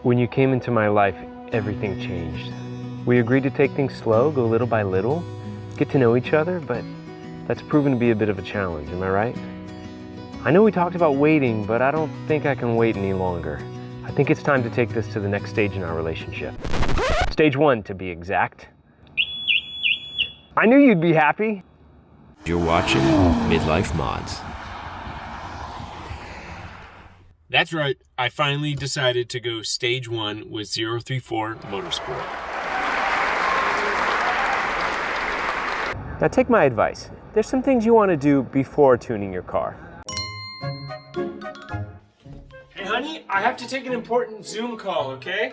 When you came into my life, everything changed. We agreed to take things slow, go little by little, get to know each other, but that's proven to be a bit of a challenge, am I right? I know we talked about waiting, but I don't think I can wait any longer. I think it's time to take this to the next stage in our relationship. Stage 1, to be exact. I knew you'd be happy. You're watching Midlife Mods. That's right, I finally decided to go stage 1 with 034 Motorsport. Now take my advice. There's some things you want to do before tuning your car. Hey honey, I have to take an important Zoom call, okay?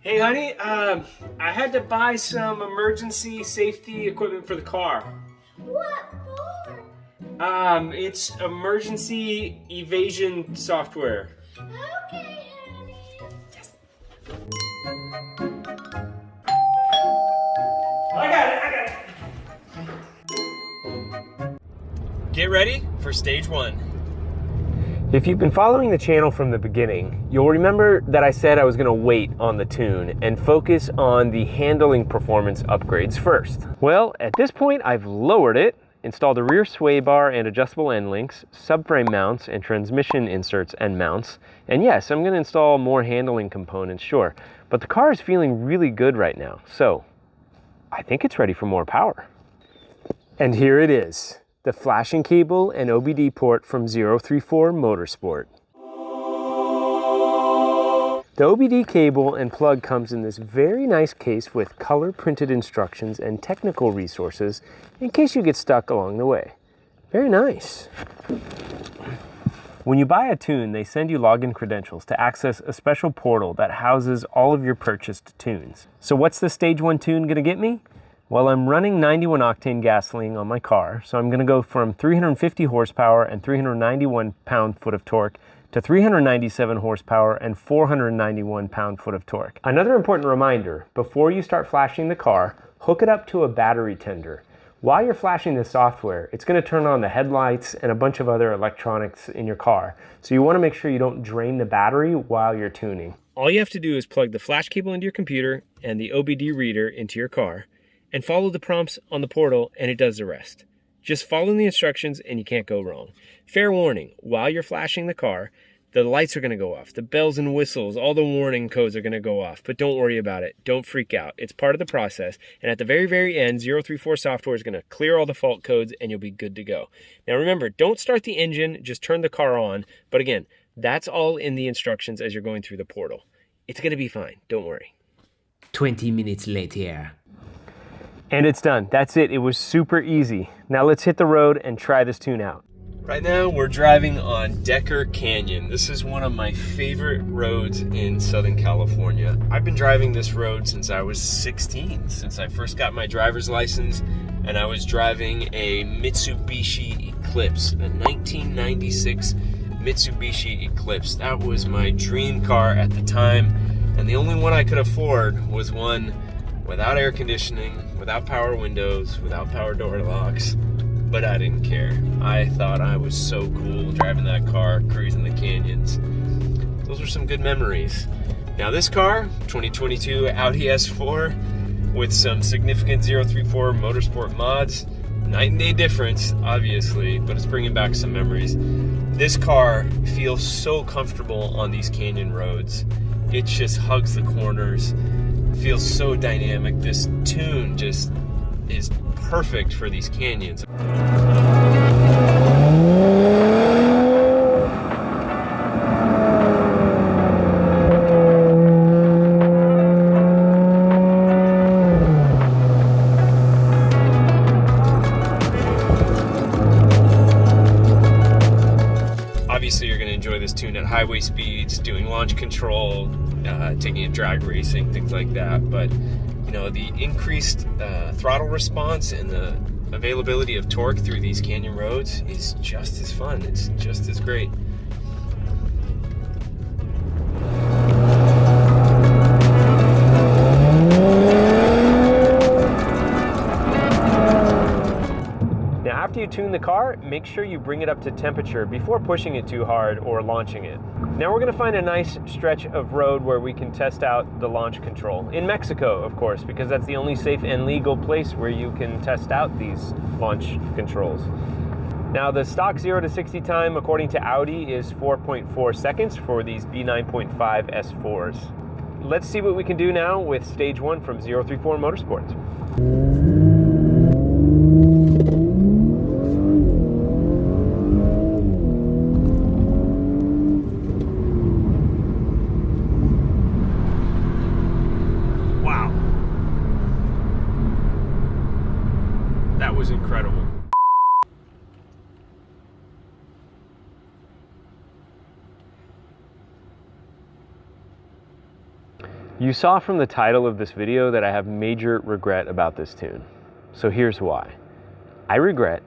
Hey honey, I had to buy some emergency safety equipment for the car. What for? It's emergency evasion software. Okay, honey. I got it. Get ready for stage 1. If you've been following the channel from the beginning, you'll remember that I said I was going to wait on the tune and focus on the handling performance upgrades first. Well, at this point I've lowered it, installed a rear sway bar and adjustable end links, subframe mounts and transmission inserts and mounts, and yes, I'm going to install more handling components, sure, but the car is feeling really good right now, so I think it's ready for more power. And here it is. The flashing cable and OBD port from 034 Motorsport. The OBD cable and plug comes in this very nice case with color printed instructions and technical resources in case you get stuck along the way. Very nice. When you buy a tune, they send you login credentials to access a special portal that houses all of your purchased tunes. So what's the stage 1 tune gonna get me? Well, I'm running 91 octane gasoline on my car, so I'm going to go from 350 horsepower and 391 pound-foot of torque to 397 horsepower and 491 pound-foot of torque. Another important reminder, before you start flashing the car, hook it up to a battery tender. While you're flashing the software, it's going to turn on the headlights and a bunch of other electronics in your car, so you want to make sure you don't drain the battery while you're tuning. All you have to do is plug the flash cable into your computer and the OBD reader into your car, and follow the prompts on the portal and it does the rest. Just follow the instructions and you can't go wrong. Fair warning, while you're flashing the car, the lights are going to go off, the bells and whistles, all the warning codes are going to go off, but don't worry about it. Don't freak out. It's part of the process, and at the very, very end, 034 software is going to clear all the fault codes and you'll be good to go. Now remember, don't start the engine, just turn the car on, but again, that's all in the instructions as you're going through the portal. It's going to be fine, don't worry. 20 minutes later. And it's done. That's it. It was super easy. Now let's hit the road and try this tune out. Right now we're driving on Decker Canyon. This is one of my favorite roads in Southern California. I've been driving this road since I was 16, since I first got my driver's license, and I was driving a Mitsubishi Eclipse, a 1996 Mitsubishi Eclipse. That was my dream car at the time, and the only one I could afford was one without air conditioning, without power windows, without power door locks, but I didn't care. I thought I was so cool driving that car, cruising the canyons. Those were some good memories. Now this car, 2022 Audi S4, with some significant 034 Motorsport mods, night and day difference, obviously, but it's bringing back some memories. This car feels so comfortable on these canyon roads. It just hugs the corners. Feels so dynamic. This tune just is perfect for these canyons. Obviously you're going to enjoy this tune at highway speeds, doing launch control, taking it drag racing, things like that. But you know, the increased throttle response and the availability of torque through these canyon roads is just as fun. It's just as great. you tune the car, make sure you bring it up to temperature before pushing it too hard or launching it. Now we're gonna find a nice stretch of road where we can test out the launch control. In Mexico, of course, because that's the only safe and legal place where you can test out these launch controls. Now the stock 0 to 60 time, according to Audi, is 4.4 seconds for these B9.5 S4s. Let's see what we can do now with stage 1 from 034 Motorsports. Wow. That was incredible. You saw from the title of this video that I have major regret about this tune. So here's why. I regret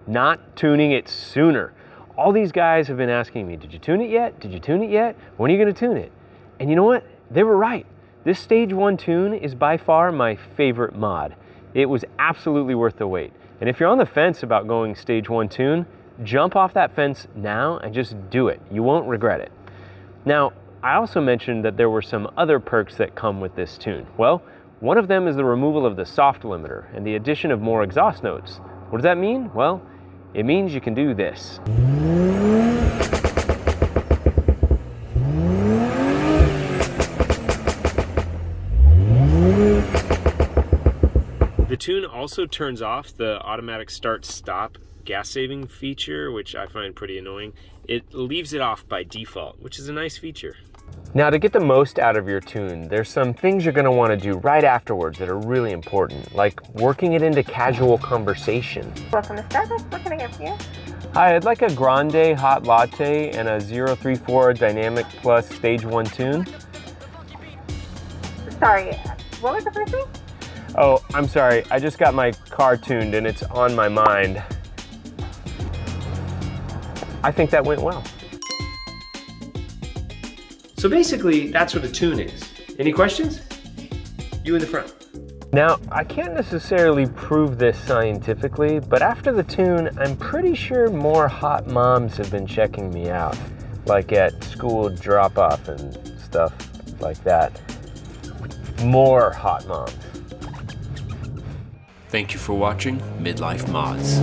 not tuning it sooner. All these guys have been asking me, did you tune it yet? Did you tune it yet? When are you gonna tune it? And you know what? They were right. This stage 1 tune is by far my favorite mod. It was absolutely worth the wait. And if you're on the fence about going stage 1 tune, jump off that fence now and just do it. You won't regret it. Now, I also mentioned that there were some other perks that come with this tune. Well, one of them is the removal of the soft limiter and the addition of more exhaust notes. What does that mean? Well, it means you can do this. The tune also turns off the automatic start-stop gas-saving feature, which I find pretty annoying. It leaves it off by default, which is a nice feature. Now, to get the most out of your tune, there's some things you're going to want to do right afterwards that are really important, like working it into casual conversation. Welcome to Starbucks. What can I get for you? Hi, I'd like a grande hot latte and a 034 Dynamic Plus Stage 1 tune. Sorry, what was the first thing? Oh, I'm sorry. I just got my car tuned and it's on my mind. I think that went well. So basically, that's what a tune is. Any questions? You in the front. Now, I can't necessarily prove this scientifically, but after the tune, I'm pretty sure more hot moms have been checking me out, like at school drop-off and stuff like that. More hot moms. Thank you for watching Midlife Mods.